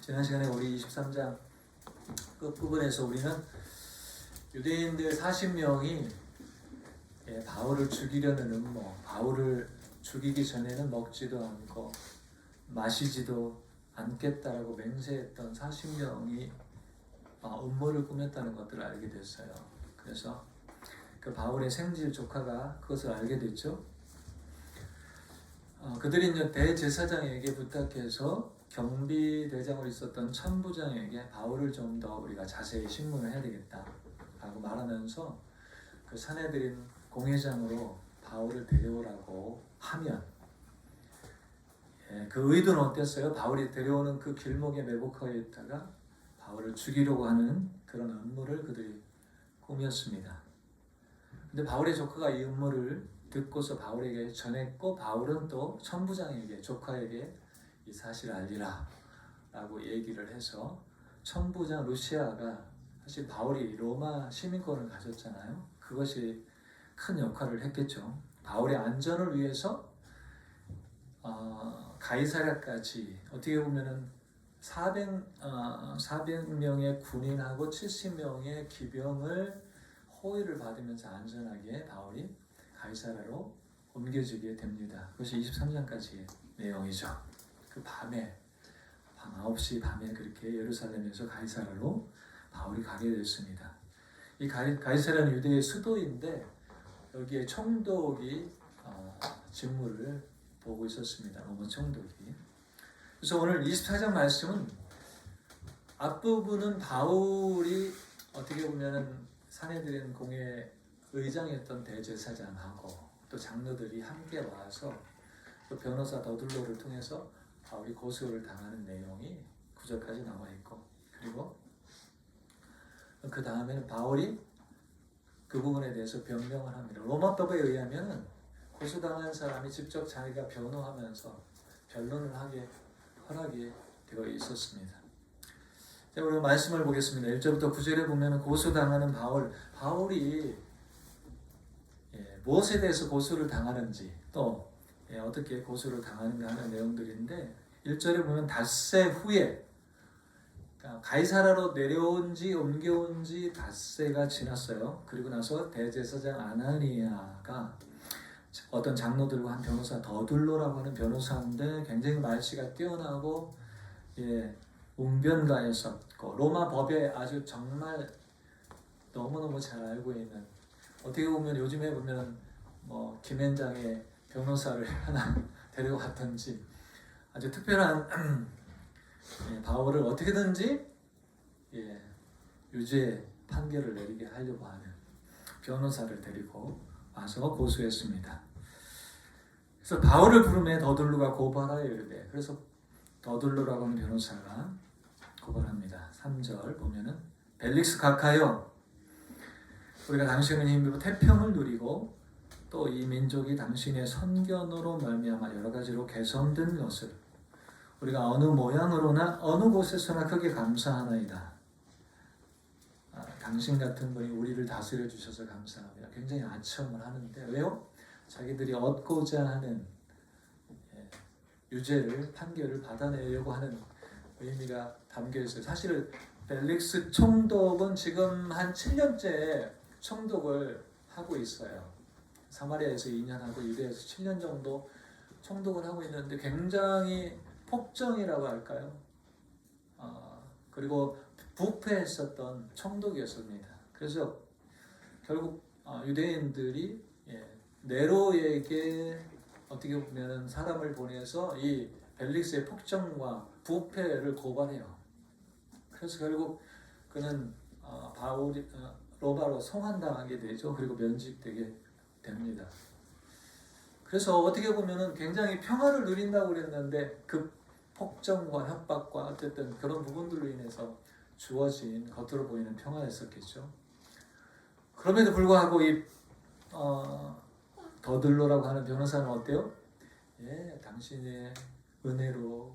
지난 시간에 우리 23장 끝부분에서 우리는 유대인들 40명이 바울을 죽이려는 음모, 바울을 죽이기 전에는 먹지도 않고 마시지도 않겠다라고 맹세했던 40명이 음모를 꾸몄다는 것들을 알게 됐어요. 그래서 그 바울의 생질 조카가 그것을 알게 됐죠. 그들이 이제 대제사장에게 부탁해서 경비대장으로 있었던 천부장에게 바울을 좀 더 우리가 자세히 신문을 해야 되겠다라고 말하면서 그 사내들인 공회장으로 바울을 데려오라고 하면 그 의도는 어땠어요? 바울이 데려오는 그 길목에 매복하여 있다가 바울을 죽이려고 하는 그런 음모를 그들이 꾸몄습니다. 근데 바울의 조카가 이 음모를 듣고서 바울에게 전했고 바울은 또 천부장에게 조카에게 이 사실을 알리라 라고 얘기를 해서 천부장 루시아가 사실 바울이 로마 시민권을 가졌잖아요. 그것이 큰 역할을 했겠죠. 바울의 안전을 위해서 가이사랴까지 어떻게 보면은 400명의 군인하고 70명의 기병을 호위를 받으면서 안전하게 바울이 가이사랴로 옮겨지게 됩니다. 그것이 23장까지의 내용이죠. 그 밤에 밤 9시 밤에 그렇게 예루살렘에서 가이사랴로 바울이 가게 됐습니다. 이 가이사랴는 유대의 수도인데 여기에 총독이 직무를 보고 있었습니다. 로마 총독이. 그래서 오늘 24장 말씀은 앞부분은 바울이 어떻게 보면은 사내들인 공회 의장이었던 대제사장하고 또 장로들이 함께 와서 또 변호사 더둘로를 통해서 바울이 고소를 당하는 내용이 9절까지 나와 있고, 그리고 그 다음에는 바울이 그 부분에 대해서 변명을 합니다. 로마법에 의하면 고소당한 사람이 직접 자기가 변호하면서 변론을 하게 허락이 되어 있었습니다. 자, 우리 말씀을 보겠습니다. 1절부터 9절에 보면 고소당하는 바울이 무엇에 대해서 고소를 당하는지 또 어떻게 고소를 당하는가 하는 내용들인데, 1절에 보면 닷새 후에 가이사랴로 내려온 지 옮겨온 지 닷새가 지났어요. 그리고 나서 대제사장 아나니아가 어떤 장로들과 한 변호사 더둘로라고 하는 변호사인데 굉장히 말씨가 뛰어나고 웅변가였었고 로마 법에 아주 정말 너무너무 잘 알고 있는, 어떻게 보면 요즘에 보면 뭐 김앤장의 변호사를 하나 데려왔던지 아주 특별한 바울을 어떻게든지 유죄 판결을 내리게 하려고 하는 변호사를 데리고 와서 고소했습니다. 그래서 바울을 부르매 더둘로가 고발하여 이르되, 그래서 더둘로라고 하는 변호사가 고발합니다. 3절 보면은 벨릭스 각하여, 우리가 당신의 힘으로 태평을 누리고 또 이 민족이 당신의 선견으로 말미암아 여러 가지로 개선된 것을 우리가 어느 모양으로나 어느 곳에서나 크게 감사하나이다. 당신 같은 분이 우리를 다스려 주셔서 감사합니다. 굉장히 아첨을 하는데, 왜요? 자기들이 얻고자 하는 유죄를 판결을 받아내려고 하는 의미가 담겨 있어요. 사실 벨릭스 총독은 지금 한 7년째 총독을 하고 있어요. 사마리아에서 2년 하고 유대에서 7년 정도 총독을 하고 있는데 굉장히 폭정이라고 할까요? 그리고 부패했었던 총독이었습니다. 그래서 결국 유대인들이 네로에게 어떻게 보면 사람을 보내서 이 벨릭스의 폭정과 부패를 고발해요. 그래서 결국 그는 바울이 로마로 송환당하게 되죠. 그리고 면직되게 됩니다. 그래서 어떻게 보면은 굉장히 평화를 누린다고 그랬는데 그 폭정과 협박과 어쨌든 그런 부분들로 인해서 주어진 겉으로 보이는 평화였었겠죠. 그럼에도 불구하고 이 더둘로라고 하는 변호사는 어때요? 당신의 은혜로,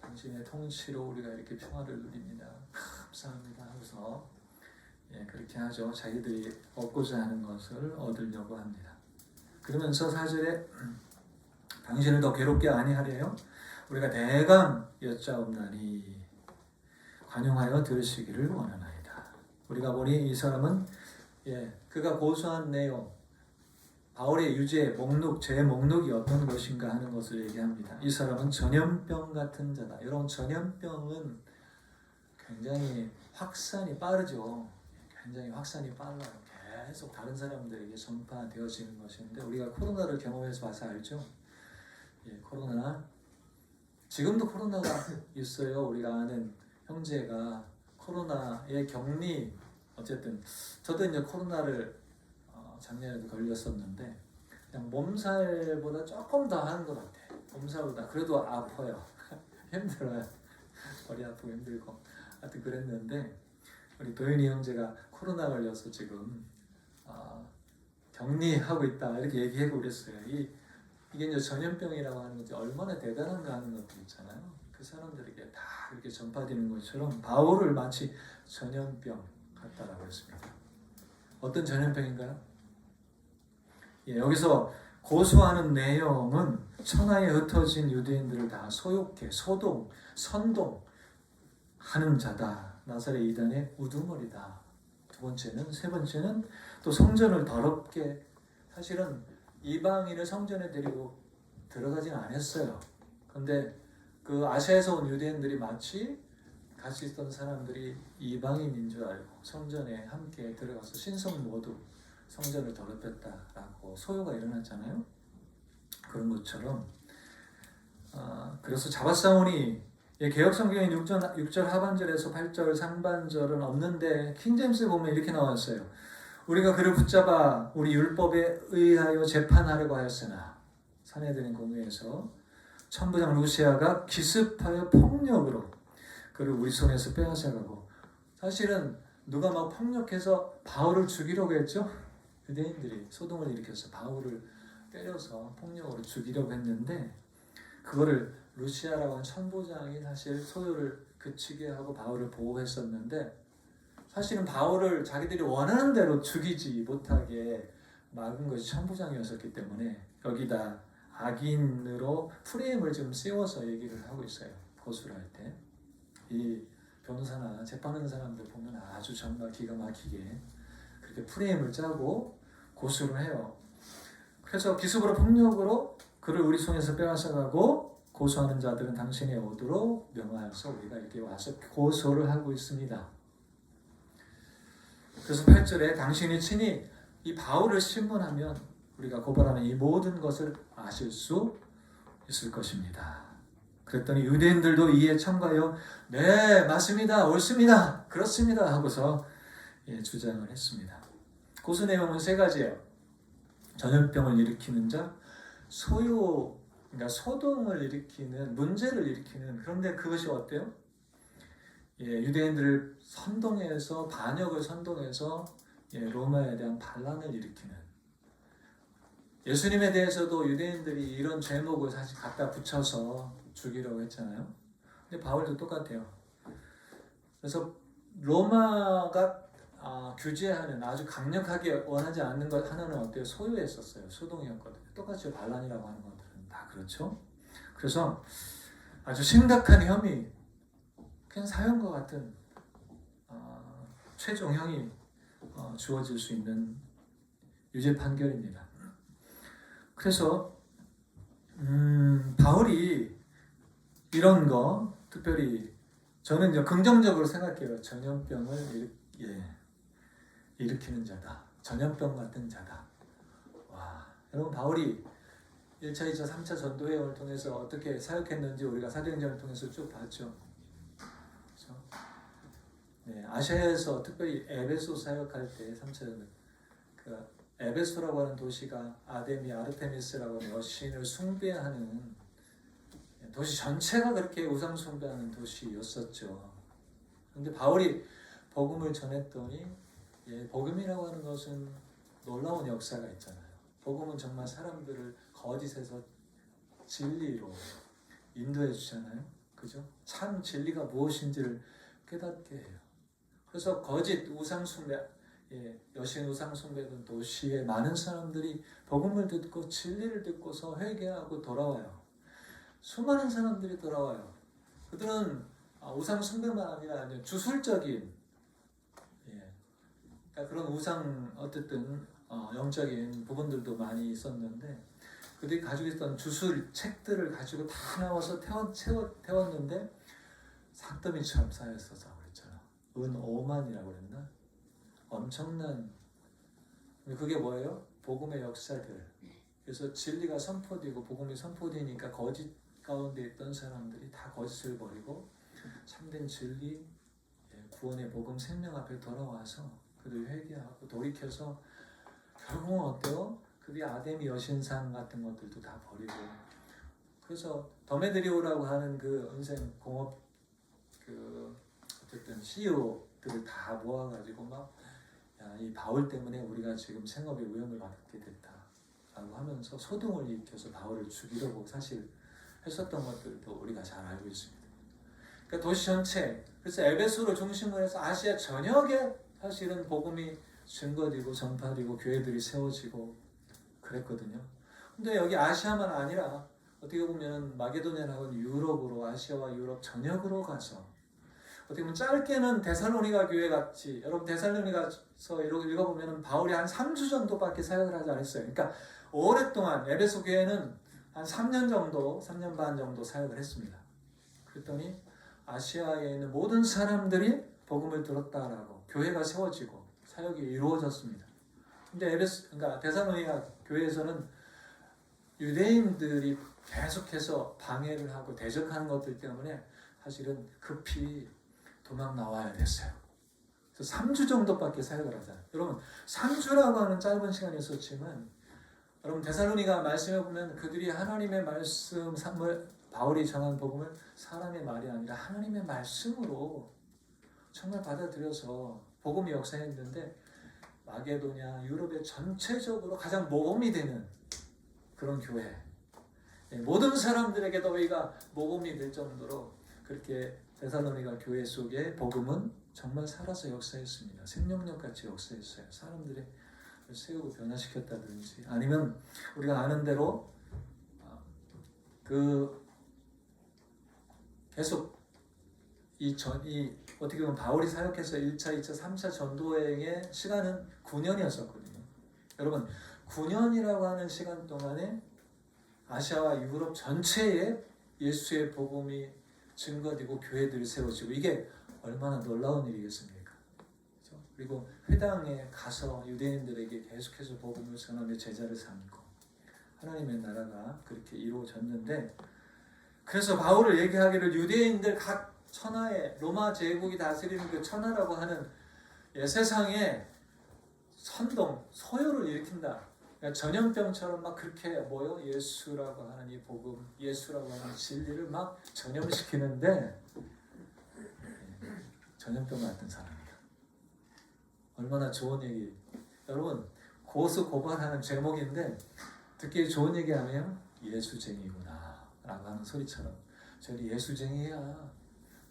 당신의 통치로 우리가 이렇게 평화를 누립니다. 감사합니다 하고서 그렇게 하죠. 자기들이 얻고자 하는 것을 얻으려고 합니다. 그러면서 4절에 당신을 더 괴롭게 아니하려요? 우리가 대강 여짜옵나니, 관용하여 들으시기를 원하나이다. 우리가 보니 이 사람은 그가 고소한 내용, 바울의 유죄 목록, 제 목록이 어떤 것인가 하는 것을 얘기합니다. 이 사람은 전염병 같은 자다. 여러분, 전염병은 굉장히 확산이 빠르죠. 굉장히 확산이 빨라요. 계속 다른 사람들에게 전파되어지는 것인데, 우리가 코로나를 경험해서 봐서 알죠. 코로나, 지금도 코로나가 있어요. 우리가 아는 형제가 코로나에 격리, 어쨌든 저도 이제 코로나를 작년에도 걸렸었는데 그냥 몸살보다 조금 더 하는 것 같아. 몸살보다. 그래도 아파요. 힘들어요. 머리 아프고 힘들고. 하여튼 그랬는데 우리 도윤이 형제가 코로나 걸려서 지금 격리하고 있다 이렇게 얘기하고 그랬어요. 이게 이제 전염병이라고 하는 것이 얼마나 대단한가 하는 것도 있잖아요. 그 사람들에게 다 이렇게 전파되는 것처럼 바울을 마치 전염병 같다라고 했습니다. 어떤 전염병인가요? 여기서 고소하는 내용은 천하에 흩어진 유대인들을 다 소욕해, 소동, 선동하는 자다. 나사렛 이단의 우두머리다. 세 번째는 또 성전을 더럽게, 사실은 이방인을 성전에 데리고 들어가진 않았어요. 그런데 그 아시아에서 온 유대인들이 마치 같이 있던 사람들이 이방인인 줄 알고 성전에 함께 들어가서 신성 모두 성전을 더럽혔다라고 소요가 일어났잖아요. 그런 것처럼 그래서 잡아싸우니 개혁성경의 6절 하반절에서 8절 상반절은 없는데 킹제임스에 보면 이렇게 나왔어요. 우리가 그를 붙잡아 우리 율법에 의하여 재판하려고 하였으나 산헤드린 공회에서 천부장 루시아가 기습하여 폭력으로 그를 우리 손에서 빼앗아가고, 사실은 누가 막 폭력해서 바울을 죽이려고 했죠. 유대인들이 소동을 일으켜서 바울을 때려서 폭력으로 죽이려고 했는데 그거를 루시아라고 하는 천부장이 사실 소요를 그치게 하고 바울을 보호했었는데, 사실은 바울을 자기들이 원하는 대로 죽이지 못하게 막은 것이 천부장이었기 때문에 여기다 악인으로 프레임을 좀 씌워서 얘기를 하고 있어요. 고소를 할 때. 이 변호사나 재판하는 사람들 보면 아주 정말 기가 막히게 그렇게 프레임을 짜고 고소를 해요. 그래서 기습으로 폭력으로 그를 우리 손에서 빼앗아가고 고소하는 자들은 당신이 오도록 명하여서 우리가 이렇게 와서 고소를 하고 있습니다. 그래서 8절에 당신이 친히 이 바울을 신문하면 우리가 고발하는 이 모든 것을 아실 수 있을 것입니다. 그랬더니 유대인들도 이에 참가하여 네 맞습니다, 옳습니다, 그렇습니다 하고서 주장을 했습니다. 고소 내용은 세 가지예요. 전염병을 일으키는 자, 그러니까 소동을 일으키는, 문제를 일으키는, 그런데 그것이 어때요? 유대인들을 선동해서, 반역을 선동해서 로마에 대한 반란을 일으키는, 예수님에 대해서도 유대인들이 이런 죄목을 사실 갖다 붙여서 죽이려고 했잖아요. 근데 바울도 똑같아요. 그래서 로마가 규제하는, 아주 강력하게 원하지 않는 것 하나는 어때요? 소유했었어요. 소동이었거든요. 똑같이 반란이라고 하는 것들은 다 그렇죠. 그래서 아주 심각한 혐의, 그냥 사형과 같은 최종형이 주어질 수 있는 유죄 판결입니다. 그래서 바울이 이런 거, 특별히 저는 이제 긍정적으로 생각해요. 전염병을 일으키는 자다. 전염병 같은 자다. 와, 여러분, 바울이 1차, 2차, 3차 전도회원을 통해서 어떻게 사역했는지 우리가 사도행전을 통해서 쭉 봤죠. 그렇죠? 아시아에서 특별히 에베소 사역할 때 3차 전도, 에베소라고 하는 도시가 아르테미스라고 하는 여신을 숭배하는 도시 전체가 그렇게 우상 숭배하는 도시였었죠. 그런데 바울이 복음을 전했더니 복음이라고 하는 것은 놀라운 역사가 있잖아요. 복음은 정말 사람들을 거짓에서 진리로 인도해 주잖아요. 그죠? 참 진리가 무엇인지를 깨닫게 해요. 그래서 거짓 우상 숭배, 여신 우상 숭배던 도시에 많은 사람들이 복음을 듣고 진리를 듣고서 회개하고 돌아와요. 수많은 사람들이 돌아와요. 그들은 우상 숭배만 아니라 주술적인, 예, 그러니까 그런 우상 어쨌든 영적인 부분들도 많이 있었는데 그들이 가지고 있던 주술 책들을 가지고 다 나와서 태웠는데 산더미처럼 쌓였어서 그랬잖아. 은 5만이라고 그랬나? 엄청난. 그게 뭐예요? 복음의 역사들. 그래서 진리가 선포되고 복음이 선포되니까 거짓 가운데 있던 사람들이 다 거짓을 버리고 참된 진리, 구원의 복음, 생명 앞에 돌아와서 그들 회개하고 돌이켜서 결국은 어때요? 그들이 아데미 여신상 같은 것들도 다 버리고, 그래서 더메드리오라고 하는 그 은생 공업 어쨌든 CEO들을 다 모아가지고 막 이 바울 때문에 우리가 지금 생업에 위험을 받게 됐다라고 하면서 소동을 일으켜서 바울을 죽이려고 사실 했었던 것들도 우리가 잘 알고 있습니다. 그러니까 도시 전체, 그래서 에베소를 중심으로 해서 아시아 전역에 사실은 복음이 증거되고 전파되고 교회들이 세워지고 그랬거든요. 근데 여기 아시아만 아니라 어떻게 보면 마게도냐라고 유럽으로, 아시아와 유럽 전역으로 가서 어떻게 보면 짧게는 데살로니가 교회 같이, 여러분 데살로니가서 읽어보면 바울이 한 3주 정도밖에 사역을 하지 않았어요. 그러니까 오랫동안 에베소 교회는 한 3년 정도, 3년 반 정도 사역을 했습니다. 그랬더니 아시아에 있는 모든 사람들이 복음을 들었다라고 교회가 세워지고 사역이 이루어졌습니다. 근데 그러니까 데살로니가 교회에서는 유대인들이 계속해서 방해를 하고 대적하는 것들 때문에 사실은 급히 도망 나와야 됐어요. 그래서 3주 정도밖에 사역을 하잖아요. 여러분 3주라고 하는 짧은 시간이 있었지만 여러분 데살로니가 말씀해 보면 그들이 하나님의 말씀, 바울이 전한 복음을 사람의 말이 아니라 하나님의 말씀으로 정말 받아들여서 복음이 역사했는데 마게도냐, 유럽의 전체적으로 가장 모범이 되는 그런 교회, 모든 사람들에게 너희가 모범이 될 정도로 그렇게 데살로니가 교회 속에 복음은 정말 살아서 역사했습니다. 생명력같이 역사했어요. 사람들의 세우고 변화시켰다든지 아니면 우리가 아는 대로 계속 어떻게 보면 바울이 사역해서 1차, 2차, 3차 전도여행의 시간은 9년이었었거든요. 여러분 9년이라고 하는 시간 동안에 아시아와 유럽 전체에 예수의 복음이 증거되고 교회들이 세워지고 이게 얼마나 놀라운 일이겠습니까? 그렇죠? 그리고 회당에 가서 유대인들에게 계속해서 복음을 전하며 제자를 삼고 하나님의 나라가 그렇게 이루어졌는데, 그래서 바울을 얘기하기를 유대인들 각 천하에 로마 제국이 다스리는 그 천하라고 하는 세상에 선동, 소요를 일으킨다. 그러니까 전염병처럼 막 그렇게 예수라고 하는 이 복음, 예수라고 하는 진리를 막 전염시키는데 전염병 같은 사람이다. 얼마나 좋은 얘기. 여러분 고수 고발하는 제목인데 듣기 좋은 얘기하면 예수쟁이구나 라고 하는 소리처럼 저리 예수쟁이야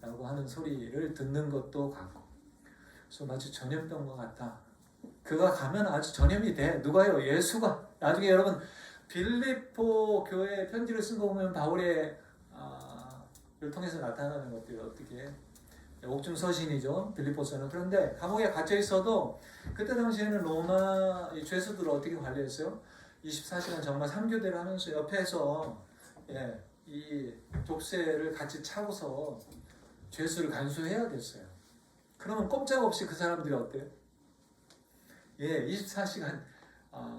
라고 하는 소리를 듣는 것도 같고, 그래서 마치 전염병과 같다. 그가 가면 아주 전염이 돼. 누가요? 예수가. 나중에 여러분 빌립보 교회 편지를 쓴 거 보면 바울의 를 통해서 나타나는 것들이 어떻게 옥중 서신이죠. 빌립보서는. 그런데 감옥에 갇혀 있어도 그때 당시에는 로마 죄수들을 어떻게 관리했어요? 24시간 정말 3교대를 하면서 옆에서 이 족쇄를 같이 차고서 죄수를 간수해야 됐어요. 그러면 꼼짝없이 그 사람들이 어때요? 24시간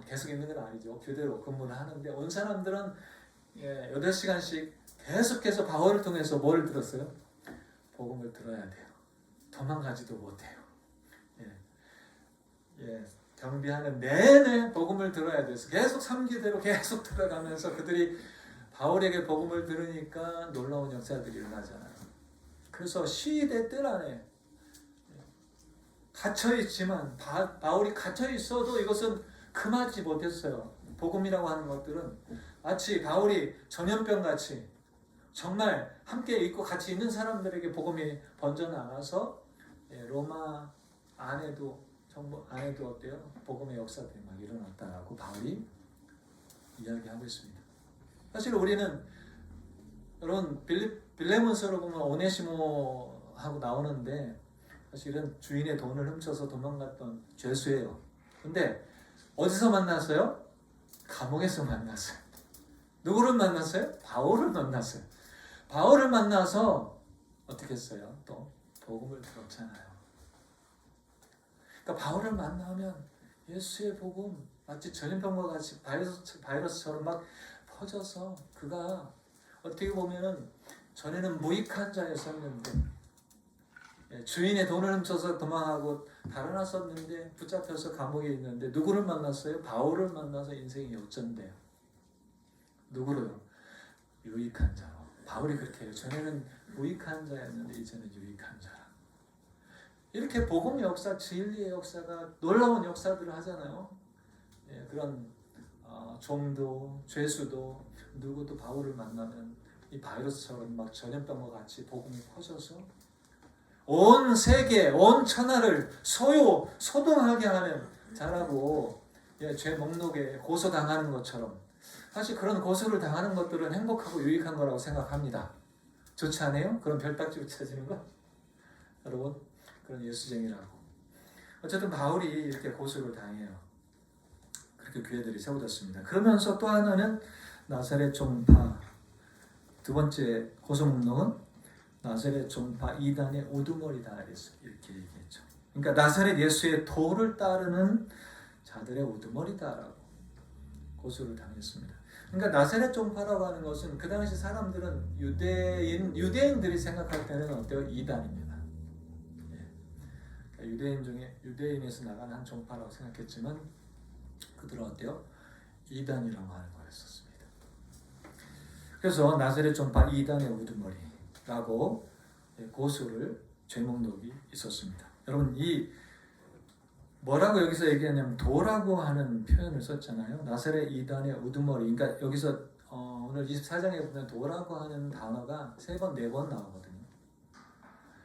계속 있는 건 아니죠. 교대로 근무를 하는데 온 사람들은 8시간씩 계속해서 바울을 통해서 뭘 들었어요? 복음을 들어야 돼요. 도망가지도 못해요. 경비하는 내내 복음을 들어야 돼서 계속 3기대로 계속 들어가면서 그들이 바울에게 복음을 들으니까 놀라운 역사들이 일어나잖아요. 그래서 시대 뜰 안에 갇혀있지만 바울이 갇혀있어도 이것은 금하지 못했어요. 복음이라고 하는 것들은 마치 바울이 전염병같이 정말 함께 있고 같이 있는 사람들에게 복음이 번져나가서 로마 안에도 정부 안에도 어때요? 복음의 역사들이 막 일어났다라고 바울이 이야기하고 있습니다. 사실 우리는 여러분 빌레몬서로 보면 오네시모하고 나오는데 사실은 주인의 돈을 훔쳐서 도망갔던 죄수예요. 근데 어디서 만났어요? 감옥에서 만났어요. 누구를 만났어요? 바울을 만났어요. 바울을 만나서 어떻게 했어요? 또 복음을 들었잖아요. 그러니까 바울을 만나면 예수의 복음 마치 전염병과 같이 바이러스처럼 막 퍼져서 그가 어떻게 보면은 전에는 무익한 자였었는데 주인의 돈을 훔쳐서 도망하고 달아났었는데 붙잡혀서 감옥에 있는데 누구를 만났어요? 바울을 만나서 인생이 역전돼요. 누구로요? 유익한 자로. 바울이 그렇게 해요. 전에는 무익한 자였는데 이제는 유익한 자라. 이렇게 복음의 역사, 진리의 역사가 놀라운 역사들을 하잖아요. 그런 종도, 죄수도 누구도 바울을 만나면 이 바이러스처럼 막 전염병과 같이 복음이 퍼져서 온 세계, 온 천하를 소동하게 하는 자라고 죄 목록에 고소당하는 것처럼 사실 그런 고소를 당하는 것들은 행복하고 유익한 거라고 생각합니다. 좋지 않아요? 그런 별딱지 붙여지는 거? 여러분, 그런 예수쟁이라고. 어쨌든 바울이 이렇게 고소를 당해요. 그렇게 교회들이 세워졌습니다. 그러면서 또 하나는 나사렛 종파, 두 번째 고소 목록은 나사렛 종파 이단의 우두머리다 이렇게 얘기했죠. 그러니까 나사렛 예수의 도를 따르는 자들의 우두머리다라고 고소를 당했습니다. 그러니까 나사렛 종파라고 하는 것은 그 당시 사람들은 유대인들이 생각할 때는 어때요? 이단입니다. 그러니까 유대인에서 나가는 한 종파라고 생각했지만 그들은 어때요? 이단이라고 하는 거였었습니다. 그래서 나사렛 종파 이단의 우두머리라고 고소를 죄목록이 있었습니다. 여러분 이 뭐라고 여기서 얘기하냐면 도라고 하는 표현을 썼잖아요. 나사렛 이단의 우두머리. 그러니까 여기서 오늘 24장에 보면 도라고 하는 단어가 3번, 4번 나오거든요.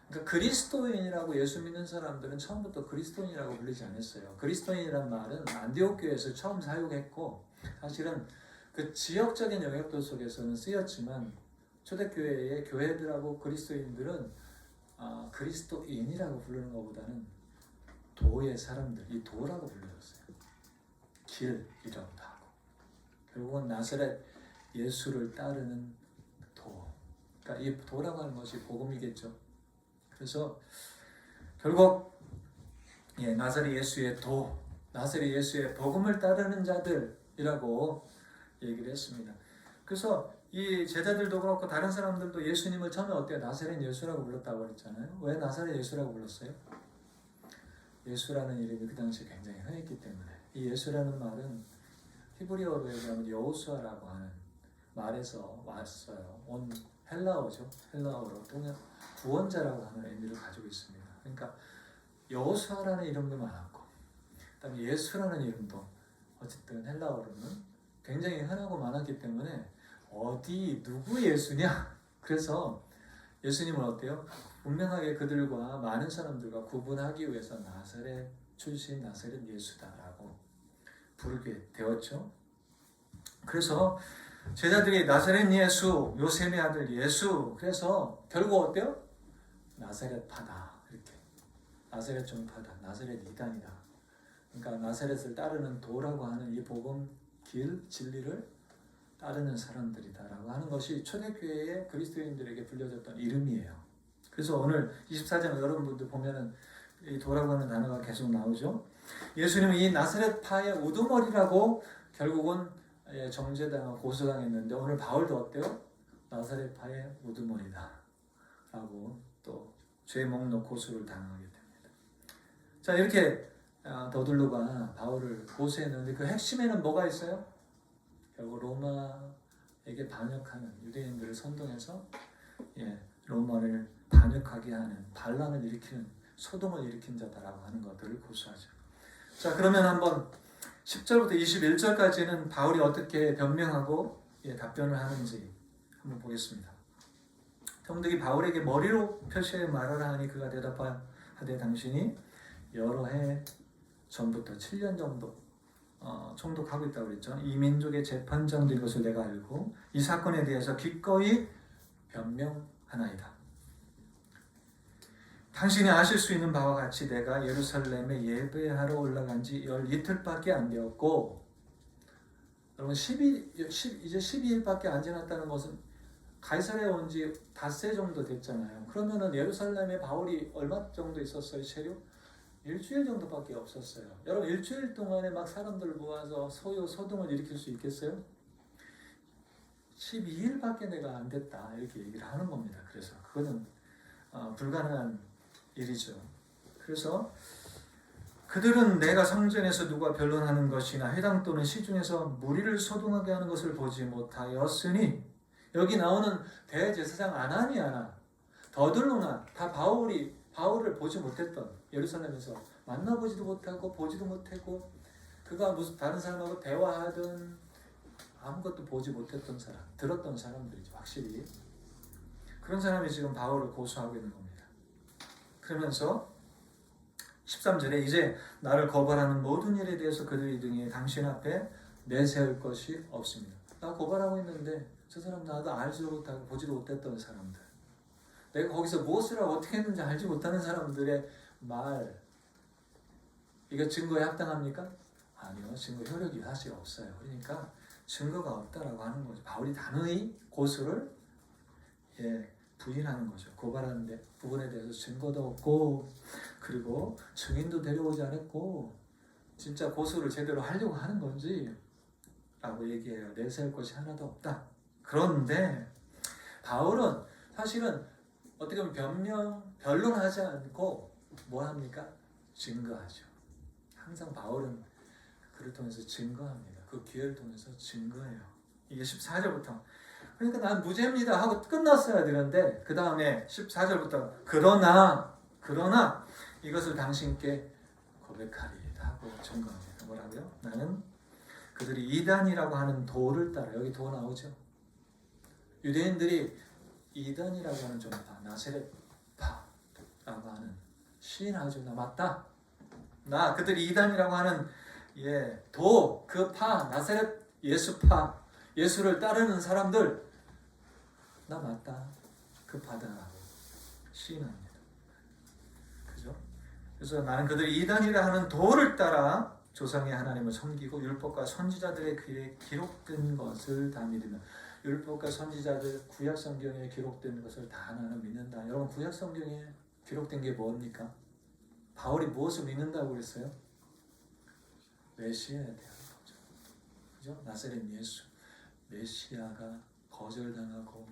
그러니까 그리스도인이라고 예수 믿는 사람들은 처음부터 그리스도인이라고 부르지 않았어요. 그리스도인이란 말은 안디옥 교회에서 처음 사용했고 사실은 그 지역적인 영역들 속에서는 쓰였지만 초대교회의 교회들하고 그리스도인들은 그리스도인이라고 부르는 것보다는 도의 사람들, 이 도라고 불러줬어요. 길이라고도 하고 결국은 나사렛 예수를 따르는 도. 그러니까 이 도라고 하는 것이 복음이겠죠. 그래서 결국 나사렛 예수의 도, 나사렛 예수의 복음을 따르는 자들이라고 얘기를 했습니다. 그래서 이 제자들도 그렇고 다른 사람들도 예수님을 처음에 어때요? 나사렛 예수라고 불렀다고 그랬잖아요. 왜 나사렛 예수라고 불렀어요? 예수라는 이름이 그 당시에 굉장히 흔했기 때문에 이 예수라는 말은 히브리어로 얘기하면 여호수아라고 하는 말에서 왔어요. 온 헬라어죠. 헬라어로 구원자라고 하는 의미를 가지고 있습니다. 그러니까 여호수아라는 이름도 많았고 그다음에 예수라는 이름도 어쨌든 헬라어로는 굉장히 흔하고 많았기 때문에 어디 누구 예수냐? 그래서 예수님은 어때요? 분명하게 그들과 많은 사람들과 구분하기 위해서 나사렛 출신 나사렛 예수다라고 부르게 되었죠. 그래서 제자들이 나사렛 예수, 요셉의 아들 예수, 그래서 결국 어때요? 나사렛파다 이렇게 나사렛 종파다, 나사렛 이단이다. 그러니까 나사렛을 따르는 도라고 하는 이 복음 길 진리를 따르는 사람들이다라고 하는 것이 초대교회의 그리스도인들에게 불려졌던 이름이에요. 그래서 오늘 24장 여러분들 보면은 이 도라고 하는 단어가 계속 나오죠. 예수님은 이 나사렛파의 우두머리라고 결국은 정죄당하고 고소당했는데 오늘 바울도 어때요? 나사렛파의 우두머리다 라고 또 죄 목록 고소를 당하게 됩니다. 자 이렇게 더둘로가 바울을 고소했는데 그 핵심에는 뭐가 있어요? 결국 로마에게 반역하는 유대인들을 선동해서 로마를 반역하게 하는 반란을 일으키는 소동을 일으킨 자다라고 하는 것들을 고소하죠. 자 그러면 한번 10절부터 21절까지는 바울이 어떻게 변명하고 답변을 하는지 한번 보겠습니다. 통독이 바울에게 머리로 표시해 말하라 하니 그가 대답하되 당신이 여러 해 전부터 7년 정도 총독하고 있다고 그랬죠. 이 민족의 재판장들인 것을 내가 알고 이 사건에 대해서 기꺼이 변명하나이다. 당신이 아실 수 있는 바와 같이 내가 예루살렘에 예배하러 올라간 지 열 이틀밖에 안 되었고, 여러분 이제 12일밖에 안 지났다는 것은 가이사랴에 온 지 닷새 정도 됐잖아요. 그러면은 예루살렘에 바울이 얼마 정도 있었어요? 체류? 일주일 정도밖에 없었어요. 여러분 일주일 동안에 막 사람들 모아서 소동을 일으킬 수 있겠어요? 12일밖에 내가 안 됐다 이렇게 얘기를 하는 겁니다. 그래서 그거는 불가능한 일이죠. 그래서 그들은 내가 성전에서 누가 변론하는 것이나 회당 또는 시중에서 무리를 소동하게 하는 것을 보지 못하였으니, 여기 나오는 대제사장 아나니아나 더들로나 다 바울을 보지 못했던, 예루살렘에서 만나보지도 못하고 보지도 못하고 그가 무슨 다른 사람하고 대화하든 아무것도 보지 못했던 사람, 들었던 사람들이죠. 확실히 그런 사람이 지금 바울을 고소하고 있는 겁니다. 그러면서 13절에 이제 나를 고발하는 모든 일에 대해서 그들의 등에 당신 앞에 내세울 것이 없습니다. 나 고발하고 있는데 저 사람 나도 알지도 못하고 보지도 못했던 사람들, 내가 거기서 무엇을 하고 어떻게 했는지 알지 못하는 사람들의 말, 이거 증거에 합당합니까? 아니요. 증거 효력이 사실 없어요. 그러니까 증거가 없다라고 하는 거죠. 바울이 단호히 고소를 부인하는 거죠. 고발하는 부분에 대해서 증거도 없고, 그리고 증인도 데려오지 않았고, 진짜 고소를 제대로 하려고 하는 건지 라고 얘기해요. 내세울 것이 하나도 없다. 그런데 바울은 사실은 어떻게 보면 변론하지 않고 뭐 합니까? 증거하죠. 항상 바울은 그를 통해서 증거합니다. 그 기회를 통해서 증거해요. 이게 14절부터 그러니까 난 무죄입니다 하고 끝났어야 되는데, 그 다음에 14절부터 그러나 이것을 당신께 고백하리이다 하고 증거합니다. 뭐라고요? 나는 그들이 이단이라고 하는 도를 따라, 여기 도 나오죠. 유대인들이 이단이라고 하는 종파, 나세렛파라고 하는 시인하죠. 나 맞다. 나 그들이 이단이라고 하는 그 파, 나세렛 예수파, 예수를 따르는 사람들, 나 맞다. 그 파다라고 시인합니다. 그죠? 그래서 나는 그들이 이단이라 하는 도를 따라 조상의 하나님을 섬기고 율법과 선지자들의 글에 기록된 것을 다 믿으며, 율법과 선지자들 구약 성경에 기록된 것을 다 나는 믿는다. 여러분 구약 성경에 기록된 게 뭡니까? 바울이 무엇을 믿는다고 그랬어요? 메시아에 대한 거죠. 그죠? 나사렛 예수, 메시아가 거절당하고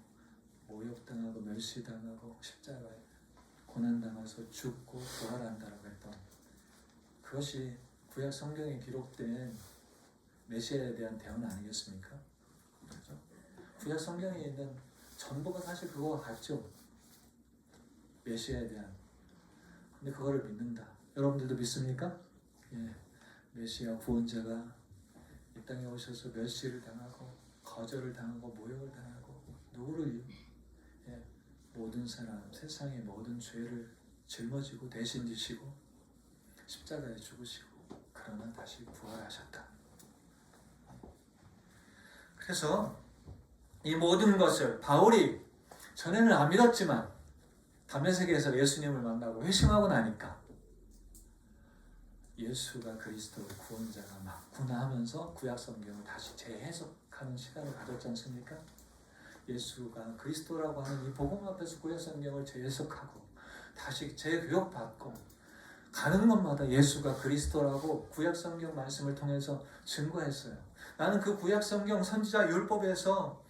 모욕당하고 멸시당하고 십자가에 고난당해서 죽고 부활한다라고 했던 그것이 구약 성경에 기록된 메시아에 대한 대언 아니겠습니까? 그렇죠? 구약 성경에 있는 전부가 사실 그거와 같죠. 메시아에 대한. 근데 그거를 믿는다. 여러분들도 믿습니까? 메시아 구원자가 이 땅에 오셔서 멸시를 당하고 거절을 당하고 모욕을 당하고 누구를 모든 사람, 세상의 모든 죄를 짊어지고 대신 지시고 십자가에 죽으시고 그러나 다시 부활하셨다. 그래서 이 모든 것을 바울이 전에는 안 믿었지만 담메색에서 예수님을 만나고 회심하고 나니까 예수가 그리스도의 구원자가 맞구나 하면서 구약 성경을 다시 재해석하는 시간을 가졌지 않습니까? 예수가 그리스도라고 하는 이 복음 앞에서 구약 성경을 재해석하고 다시 재교육받고 가는 것마다 예수가 그리스도라고 구약 성경 말씀을 통해서 증거했어요. 나는 그 구약 성경 선지자 율법에서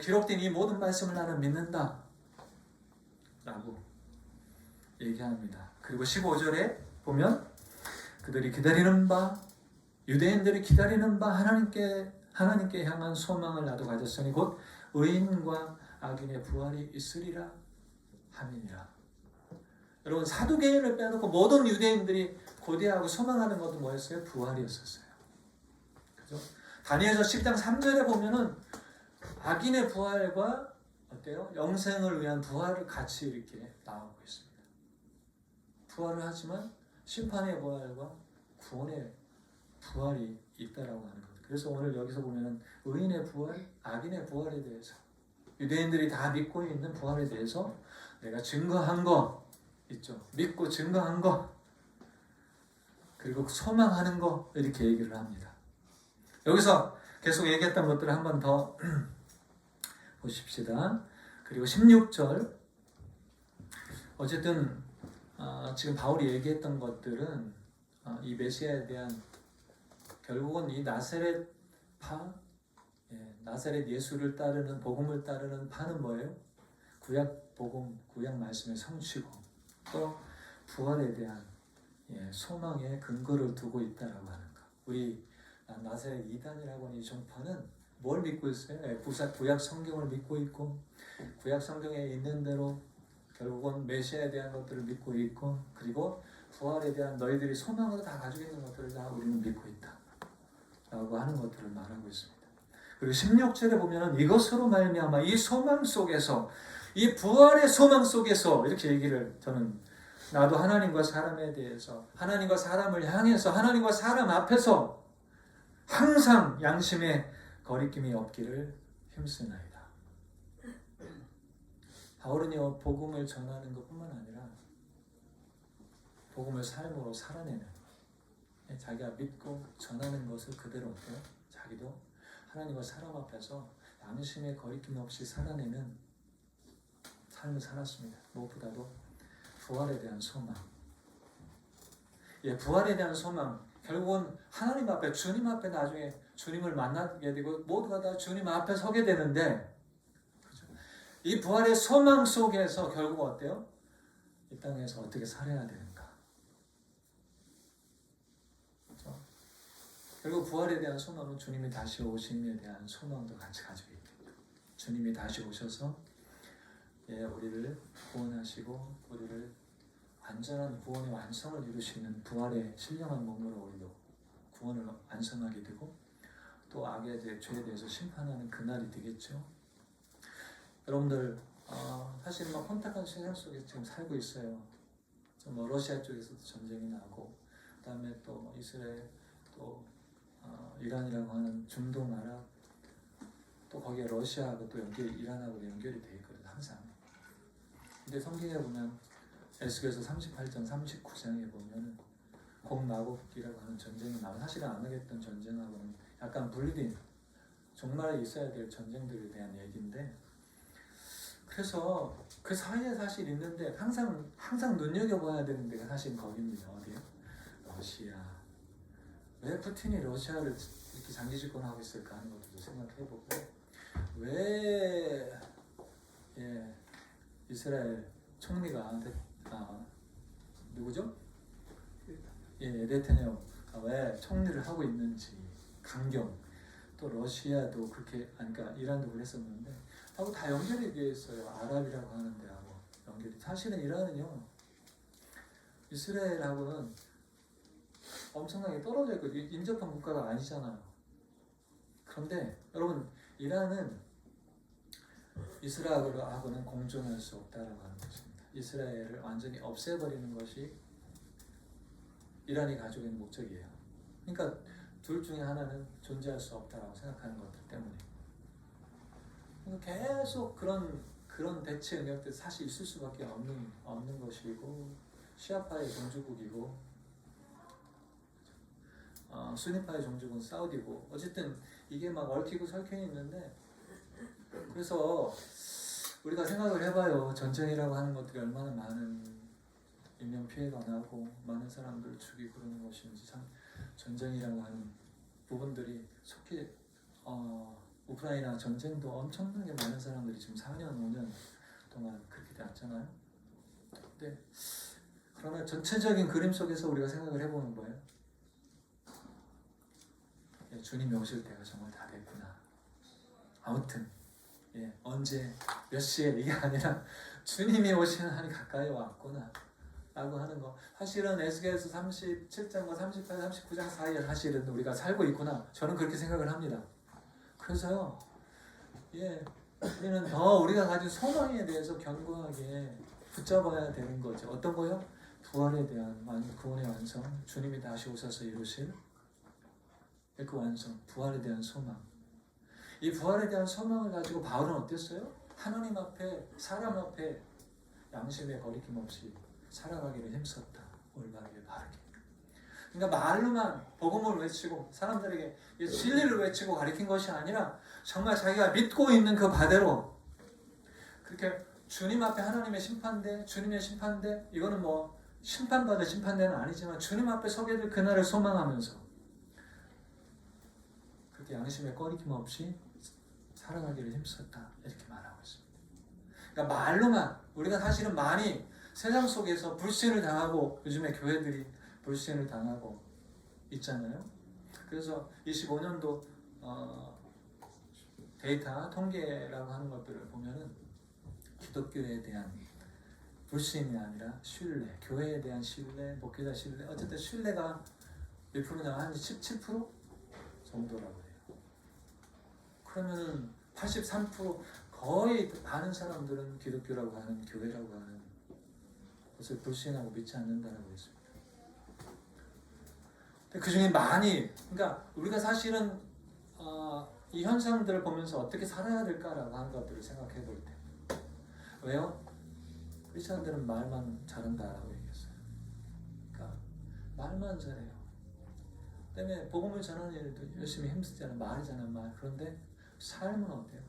기록된 이 모든 말씀을 나는 믿는다 라고 얘기합니다. 그리고 15절에 보면 그들이 기다리는 바, 유대인들이 기다리는 바 하나님께 향한 소망을 나도 가졌으니 곧 의인과 악인의 부활이 있으리라 함이니라. 여러분 사두개인을 빼놓고 모든 유대인들이 고대하고 소망하는 것도 뭐였어요? 부활이었었어요. 그죠? 다니엘서 10장 3절에 보면은 악인의 부활과 어때요? 영생을 위한 부활을 같이 이렇게 나오고 있습니다. 부활을 하지만 심판의 부활과 구원의 부활이 있다라고 하는 겁니다. 그래서 오늘 여기서 보면은 의인의 부활, 악인의 부활에 대해서 유대인들이 다 믿고 있는 부활에 대해서 내가 증거한 거 있죠. 믿고 증거한 거, 그리고 소망하는 거, 이렇게 얘기를 합니다. 여기서 계속 얘기했던 것들을 한 번 더 보십시다. 그리고 16절, 어쨌든 지금 바울이 얘기했던 것들은 이 메시아에 대한, 결국은 이 나사렛파, 나사렛 예수를 따르는, 복음을 따르는 파는 뭐예요? 구약 복음, 구약 말씀의 성취고, 또 부활에 대한 소망의 근거를 두고 있다라고 하는 것. 우리 나사렛 이단이라고 하는 이 종파는 뭘 믿고 있어요? 구약 성경을 믿고 있고, 구약 성경에 있는 대로 결국은 메시아에 대한 것들을 믿고 있고, 그리고 부활에 대한 너희들이 소망으로 다 가지고 있는 것들을 다 우리는 믿고 있다 라고 하는 것들을 말하고 있습니다. 그리고 16절에 보면은 이것으로 말미암아 이 소망 속에서, 이 부활의 소망 속에서, 이렇게 얘기를, 저는 나도 하나님과 사람에 대해서, 하나님과 사람을 향해서, 하나님과 사람 앞에서 항상 양심의 거리낌이 없기를 힘쓰나이다. 바울은요, 복음을 전하는 것뿐만 아니라 복음을 삶으로 살아내는, 자기가 믿고 전하는 것을 그대로 어때요? 자기도 하나님과 사람 앞에서 양심의 거리낌 없이 살아내는 삶을 살았습니다. 무엇보다도 부활에 대한 소망. 부활에 대한 소망. 결국은 하나님 앞에, 주님 앞에 나중에 주님을 만나게 되고 모두가 다 주님 앞에 서게 되는데, 그렇죠? 이 부활의 소망 속에서 결국 어때요? 이 땅에서 어떻게 살아야 되는가? 그렇죠? 결국 부활에 대한 소망은 주님이 다시 오심에 대한 소망도 같이 가지고 있겠죠. 주님이 다시 오셔서 우리를 구원하시고 우리를 완전한 구원의 완성을 이루시는 부활의 신령한 몸으로 우리도 구원을 완성하게 되고, 또 악에 대해, 죄에 대해서 심판하는 그날이 되겠죠. 여러분들 사실 막 혼탁한 세상 속에 지금 살고 있어요. 러시아 쪽에서도 전쟁이 나고, 그다음에 또 이스라엘, 또 이란이라고 하는 중동 나라, 또 거기에 러시아하고 또 이란하고 연결이 돼 있거든요, 항상. 근데 성경에 보면 에스겔서 38장 39장에 보면 곡마곡이라고 하는 전쟁이 나와. 사실은 안 하겠던 전쟁하고는 약간 분리된, 종말에 있어야 될 전쟁들에 대한 얘기인데, 그래서 그 사이에 사실 있는데 항상 눈여겨봐야 되는 데가 사실 거기입니다. 어디요? 러시아. 왜 푸틴이 러시아를 이렇게 장기 집권하고 있을까 하는 것도 생각해보고, 왜 이스라엘 총리가 누구죠? 네타냐후가 왜 총리를 하고 있는지, 강경, 또 러시아도 그렇게, 그러니까 이란도 그랬었는데 하고 다 연결이 되어 있어요. 아랍이라고 하는 데하고 연결이. 사실은 이란은요, 이스라엘하고는 엄청나게 떨어져 있고 인접한 국가가 아니잖아요. 그런데 여러분, 이란은 이스라엘하고는 공존할 수 없다라고 하는 것입니다. 이스라엘을 완전히 없애버리는 것이 이란이 가지고 있는 목적이에요. 그러니까 둘 중에 하나는 존재할 수 없다라고 생각하는 것들 때문에. 그러니까 계속 그런 대체 능력들 사실 있을 수밖에 없는 것이고, 시아파의 종주국이고, 수니파의 종주국은 사우디고, 어쨌든 이게 막 얽히고 설켜 있는데, 그래서 우리가 생각을 해봐요. 전쟁이라고 하는 것들이 얼마나 많은 인명피해가 나고 많은 사람들을 죽이고 그러는 것인지. 참 전쟁이라고 하는 부분들이 속히 우크라이나 전쟁도 엄청나게 많은 사람들이 지금 4년, 5년 동안 그렇게 되었잖아요. 근데 그러나 전체적인 그림 속에서 우리가 생각을 해보는 거예요. 주님이 오실 때가 정말 다 됐구나. 아무튼 언제 몇 시에, 이게 아니라 주님이 오시는 한이 가까이 왔구나 라고 하는 거. 사실은 에스겔서 37장과 38, 39장 사이에 사실은 우리가 살고 있구나, 저는 그렇게 생각을 합니다. 그래서요, 우리는 더 우리가 가진 소망에 대해서 견고하게 붙잡아야 되는 거죠. 어떤 거요? 부활에 대한 구원의 완성, 주님이 다시 오셔서 이루실 그 완성, 부활에 대한 소망. 이 부활에 대한 소망을 가지고 바울은 어땠어요? 하나님 앞에 사람 앞에 양심에 거리낌 없이 살아가기를 힘썼다. 올바르게 바르게. 그러니까 말로만 복음을 외치고 사람들에게 진리를 외치고 가르친 것이 아니라 정말 자기가 믿고 있는 그 바대로 그렇게 주님 앞에 하나님의 심판대, 주님의 심판대, 이거는 뭐 심판받을 심판대는 아니지만 주님 앞에 서게 될 그날을 소망하면서 그렇게 양심에 꺼리낌 없이 살아가기를 힘썼다. 이렇게 말하고 있습니다. 그러니까 말로만 우리가 사실은 많이 세상 속에서 불신을 당하고 요즘에 교회들이 불신을 당하고 있잖아요. 그래서 25년도 데이터 통계라고 하는 것들을 보면은 기독교에 대한 불신이 아니라 신뢰, 교회에 대한 신뢰, 목회자 신뢰, 어쨌든 신뢰가 몇 프로냐 한 17% 정도라고 해요. 그러면은 83% 거의 많은 사람들은 기독교라고 하는 교회라고 하는 것을 불신하고 믿지 않는다라고 했습니다. 그 중에 많이, 그러니까 우리가 사실은 이 현상들을 보면서 어떻게 살아야 될까라고 하는 것들을 생각해 볼 때, 왜요? 크리스천들은 말만 잘한다라고 얘기했어요. 그러니까 말만 잘해요. 때문에 복음을 전하는 일도 열심히 힘쓰잖아요. 말이잖아요, 말. 그런데 삶은 어때요?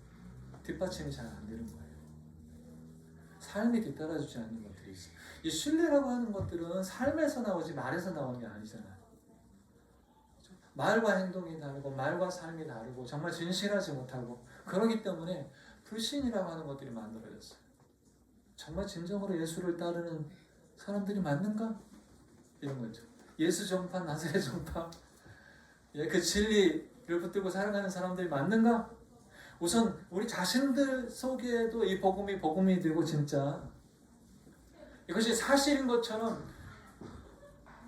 뒷받침이 잘 안 되는 거예요. 삶이 뒤따라주지 않는 것들이 있어요. 이 신뢰라고 하는 것들은 삶에서 나오지 말에서 나오는 게 아니잖아요. 말과 행동이 다르고 말과 삶이 다르고 정말 진실하지 못하고 그러기 때문에 불신이라고 하는 것들이 만들어졌어요. 정말 진정으로 예수를 따르는 사람들이 맞는가? 이런 거죠. 예수 전파, 나사렛 전파, 그 진리를 붙들고 살아가는 사람들이 맞는가? 우선 우리 자신들 속에도 이 복음이 되고 진짜 이것이 사실인 것처럼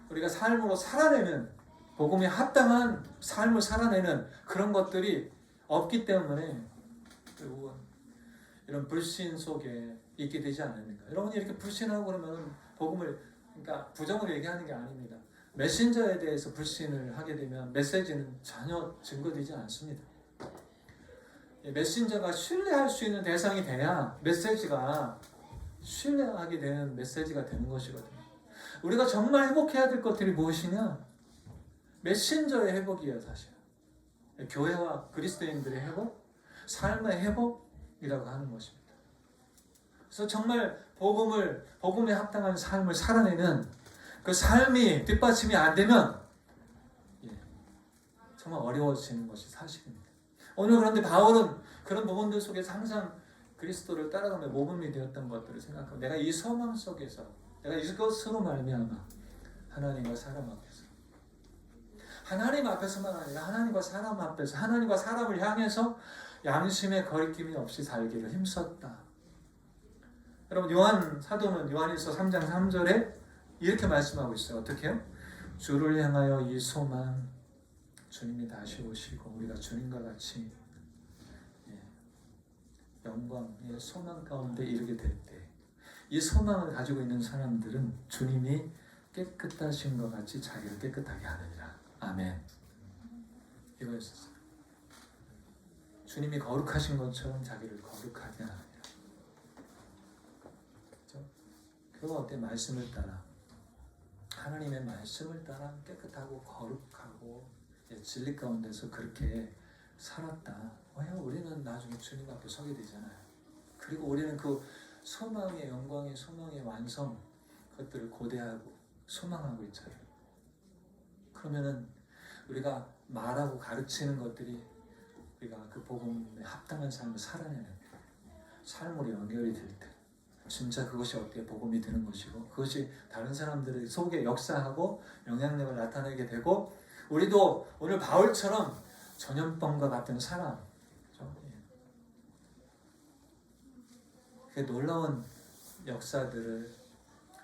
우리가 삶으로 살아내는 복음에 합당한 삶을 살아내는 그런 것들이 없기 때문에 결국은 이런 불신 속에 있게 되지 않습니까? 여러분이 이렇게 불신하고 그러면 복음을 그러니까 부정으로 얘기하는 게 아닙니다. 메신저에 대해서 불신을 하게 되면 메시지는 전혀 증거되지 않습니다. 메신저가 신뢰할 수 있는 대상이 돼야 메시지가 신뢰하게 되는 메시지가 되는 것이거든요. 우리가 정말 회복해야 될 것들이 무엇이냐? 메신저의 회복이에요, 사실. 교회와 그리스도인들의 회복, 삶의 회복이라고 하는 것입니다. 그래서 정말 복음에 합당한 삶을 살아내는 그 삶이 뒷받침이 안 되면 정말 어려워지는 것이 사실입니다. 오늘 그런데 바울은 그런 부분들 속에서 항상 그리스도를 따라가며 모범이 되었던 것들을 생각하고 내가 이 소망 속에서 내가 이것으로 말미암아 하나님과 사람 앞에서 하나님 앞에서만 아니라 하나님과 사람 앞에서 하나님과 사람을 향해서 양심의 거리낌이 없이 살기를 힘썼다. 여러분 요한 사도는 요한일서 3장 3절에 이렇게 말씀하고 있어요. 어떻게 해요? 주를 향하여 이 소망 주님이 다시 오시고 우리가 주님과 같이 영광의 소망 가운데 이르게 될 때 이 소망을 가지고 있는 사람들은 주님이 깨끗하신 것 같이 자기를 깨끗하게 하느니라. 아멘. 이거였었어요. 주님이 거룩하신 것처럼 자기를 거룩하게 하느니라. 그렇죠? 그거 어때? 말씀을 따라 하나님의 말씀을 따라 깨끗하고 거룩하고 진리 가운데서 그렇게 살았다. 왜요? 우리는 나중에 주님 앞에 서게 되잖아요. 그리고 우리는 그 소망의 영광의 소망의 완성 그것들을 고대하고 소망하고 있잖아요. 그러면은 우리가 말하고 가르치는 것들이 우리가 그 복음에 합당한 삶을 살아내는 삶으로 연결이 될 때 진짜 그것이 어떻게 복음이 되는 것이고 그것이 다른 사람들의 속에 역사하고 영향력을 나타내게 되고 우리도 오늘 바울처럼 전염병과 같은 사람 그 놀라운 역사들을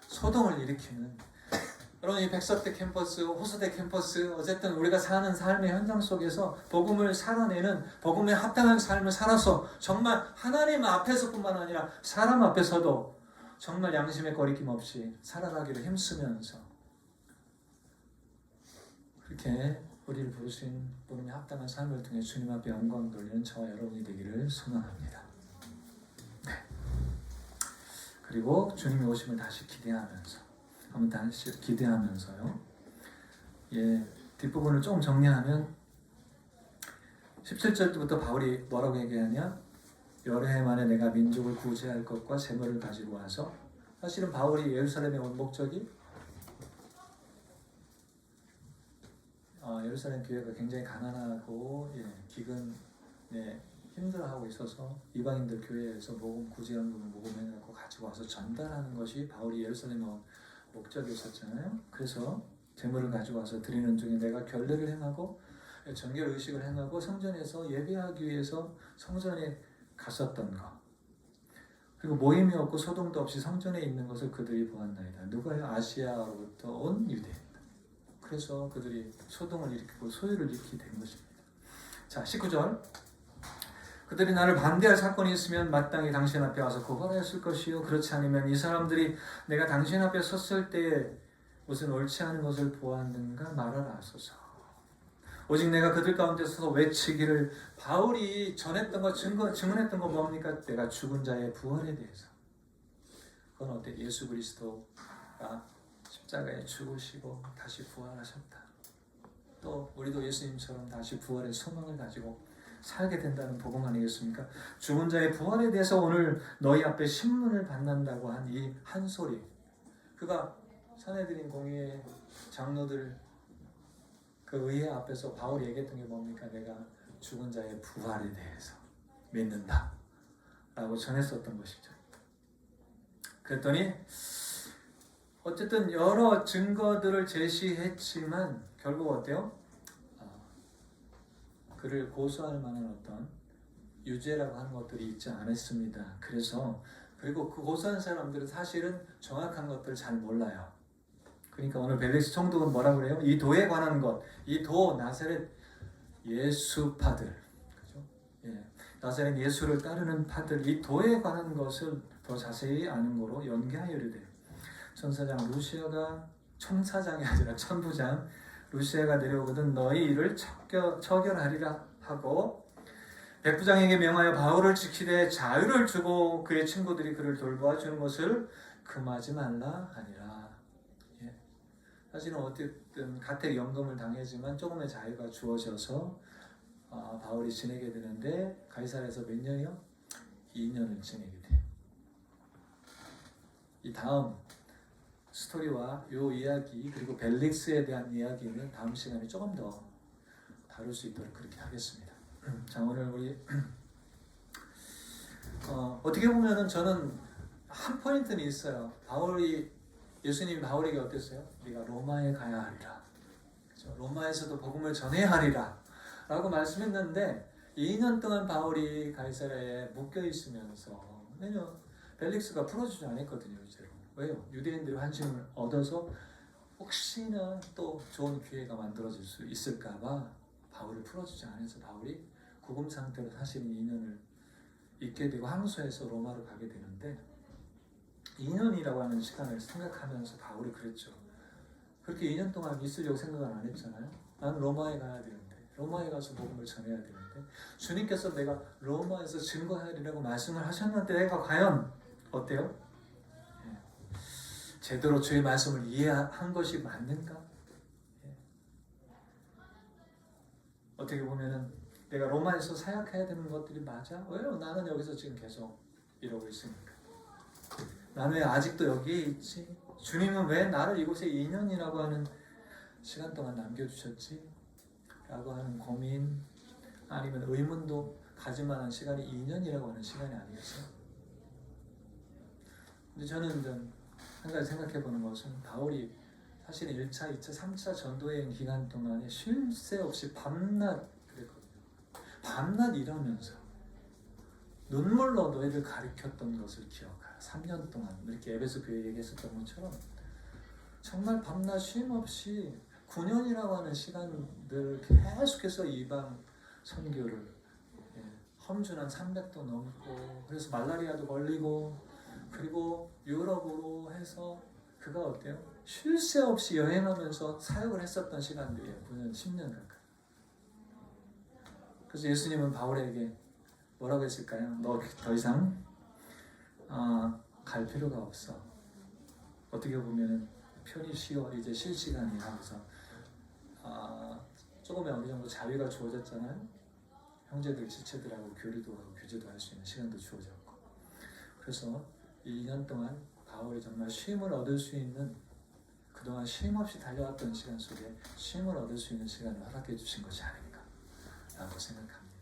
소동을 일으키는 여러분 이 백석대 캠퍼스, 호수대 캠퍼스 어쨌든 우리가 사는 삶의 현장 속에서 복음을 살아내는 복음에 합당한 삶을 살아서 정말 하나님 앞에서뿐만 아니라 사람 앞에서도 정말 양심의 거리낌 없이 살아가기를 힘쓰면서 그렇게 우리를 부르신 복음에 합당한 삶을 통해 주님 앞에 영광 돌리는 저와 여러분이 되기를 소망합니다. 그리고 주님의 오심을 다시 기대하면서 한번 다시 기대하면서요. 예, 뒷부분을 조금 정리하면 17절부터 바울이 뭐라고 얘기하냐? 여러 해 만에 내가 민족을 구제할 것과 재물을 가지고 와서, 사실은 바울이 예루살렘에 온 목적이 예루살렘 교회가 굉장히 가난하고 기근 힘들어하고 있어서 이방인들 교회에서 모금 구제연금을 모금해갖고 가지고 와서 전달하는 것이 바울이 예루살렘에 온 목적이었었잖아요. 그래서 재물을 가지고 와서 드리는 중에 내가 결례를 행하고 정결 의식을 행하고 성전에서 예배하기 위해서 성전에 갔었던 것, 그리고 모임이 없고 소동도 없이 성전에 있는 것을 그들이 보았나이다. 누가요? 아시아로부터 온 유대인. 그래서 그들이 소동을 일으키고 소유를 일으키게 된 것입니다. 자, 19절. 그들이 나를 반대할 사건이 있으면 마땅히 당신 앞에 와서 고발하였을 것이요, 그렇지 않으면 이 사람들이 내가 당신 앞에 섰을 때에 무슨 옳지 않은 것을 보았는가 말하라 하소서. 오직 내가 그들 가운데 서서 외치기를, 바울이 전했던 것, 증언했던 거 뭡니까? 내가 죽은 자의 부활에 대해서. 그건 어때? 예수 그리스도가 십자가에 죽으시고 다시 부활하셨다. 또 우리도 예수님처럼 다시 부활의 소망을 가지고 살게 된다는 복음 아니겠습니까? 죽은 자의 부활에 대해서 오늘 너희 앞에 신문을 받는다고 한 이 한 소리, 그가 산헤드린 공의회 장로들 그 의회 앞에서 바울이 얘기했던 게 뭡니까? 내가 죽은 자의 부활에 대해서 믿는다 라고 전했었던 것이죠. 그랬더니 어쨌든 여러 증거들을 제시했지만 결국 어때요? 그를 고소할 만한 어떤 유죄라고 하는 것들이 있지 않았습니다. 그리고 그 고소한 사람들은 사실은 정확한 것들을 잘 몰라요. 그러니까 오늘 벨릭스 총독은 뭐라고 그래요? 이 도에 관한 것, 이 도 나사렛 예수파들, 그죠? 나사렛 예수를 따르는 파들, 이 도에 관한 것을 더 자세히 아는 거로 연계하여 이르되, 천사장 루시아가, 천사장이 아니라 천부장 루시아가 내려오거든 너희 일을 처결하리라 하고, 백부장에게 명하여 바울을 지키되 자유를 주고 그의 친구들이 그를 돌보아 주는 것을 금하지 말라 하니라. 사실은 어쨌든 가택 연금을 당했지만 조금의 자유가 주어져서 바울이 지내게 되는데, 가이사랴에서 몇 년이요? 2년을 지내게 돼요. 이 다음 스토리와 요 이야기, 그리고 벨릭스에 대한 이야기는 다음 시간에 조금 더 다룰 수 있도록 그렇게 하겠습니다. 자, 오늘 우리 어떻게 보면은 저는 한 포인트는 있어요. 예수님이 바울에게 어땠어요? 네가 로마에 가야 하리라. 그렇죠? 로마에서도 복음을 전해야 하리라 라고 말씀했는데, 2년 동안 바울이 가이사랴에 묶여 있으면서, 왜냐면 벨릭스가 풀어주지 않았거든요. 이제로. 왜요? 유대인들이 환심을 얻어서 혹시나 또 좋은 기회가 만들어질 수 있을까봐 바울을 풀어주지 않아서 바울이 구금 상태로 사실은 2년을 있게 되고 항소해서 로마로 가게 되는데, 2년이라고 하는 시간을 생각하면서 바울이 그랬죠. 그렇게 2년 동안 있으려고 생각을 안 했잖아요. 나는 로마에 가야 되는데, 로마에 가서 복음을 전해야 되는데, 주님께서 내가 로마에서 증거해야 되라고 말씀을 하셨는데 내가 과연 어때요? 제대로 주의 말씀을 이해한 것이 맞는가? 어떻게 보면은 내가 로마에서 사역해야 되는 것들이 맞아? 왜요? 나는 여기서 지금 계속 이러고 있으니까. 나는 왜 아직도 여기에 있지? 주님은 왜 나를 이곳에 2년이라고 하는 시간 동안 남겨주셨지? 라고 하는 고민, 아니면 의문도 가질 만한 시간이 2년이라고 하는 시간이 아니겠어요? 근데 저는 한 가지 생각해보는 것은, 바울이 사실은 1차, 2차, 3차 전도여행 기간 동안에 쉴 새 없이 밤낮 그랬거든요. 밤낮 일하면서 눈물로 너희를 가르쳤던 것을 기억하라. 3년 동안 이렇게 에베소 교회에 얘기했었던 것처럼 정말 밤낮 쉼 없이 9년이라고 하는 시간들 계속해서 이방 선교를, 험준한 300도 넘고, 그래서 말라리아도 걸리고, 그리고 유럽으로 해서 그가 어때요? 쉴 새 없이 여행하면서 사역을 했었던 시간들이에요. 9년, 10년 가까이. 그래서 예수님은 바울에게 뭐라고 했을까요? 너 더 이상 갈 필요가 없어. 어떻게 보면은 편히 쉬어 이제 쉴 시간이 하면서 조금의 어느 정도 자유가 주어졌잖아요. 형제들 지체들하고 교류도 하고 교제도 할 수 있는 시간도 주어졌고. 그래서 이 2년 동안 바울이 정말 쉼을 얻을 수 있는, 그동안 쉼 없이 달려왔던 시간 속에 쉼을 얻을 수 있는 시간을 허락해 주신 것이 아닌가 라고 생각합니다.